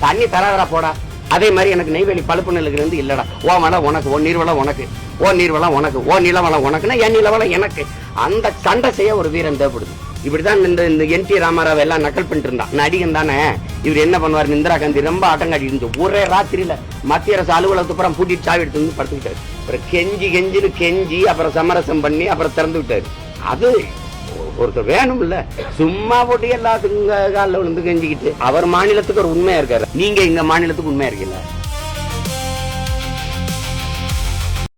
தண்ணி தராதரா போடா. அதே மாதிரி எனக்கு நெய்வேலி பழுப்பு நெல்லுக்கு இருந்து இல்லடா, ஓ வளம் உனக்கு, ஓ நீர்வளம் உனக்கு, ஓ நீர்வளம் உனக்கு, ஓ நிலவளம் உனக்குன்னா என் நிலவளம் எனக்கு. அந்த சண்டை செய்ய ஒரு வீரன் தேவைப்படுது. இப்படிதான் இந்த என்.டி. ராமாராவ் எல்லாம் நக்கல் பண்ணிட்டு இருந்தான். நடிகன் தானே இவர். என்ன பண்ணுவார், இந்திரா காந்தி ரொம்ப ஆட்டம் காட்டி இருந்துச்சு. ஒரே ராத்திரியில மத்திய அரசு அலுவலகத்து அப்புறம் பூட்டிட்டு சாவி எடுத்து வந்து படுத்துக்கிட்டாரு. அப்புறம் கெஞ்சின்னு கெஞ்சி அப்புறம் சமரசம் பண்ணி அப்புறம் திறந்து விட்டாரு. அது ஒருத்தர் வேணும் இல்ல, சும்மா போட்டு எல்லாத்துக்கும் காலில் விழுந்து கெஞ்சிக்கிட்டு. அவர் மாநிலத்துக்கு ஒரு உண்மையா இருக்காரு, நீங்க எங்க மாநிலத்துக்கு உண்மையா இருக்கீங்களா?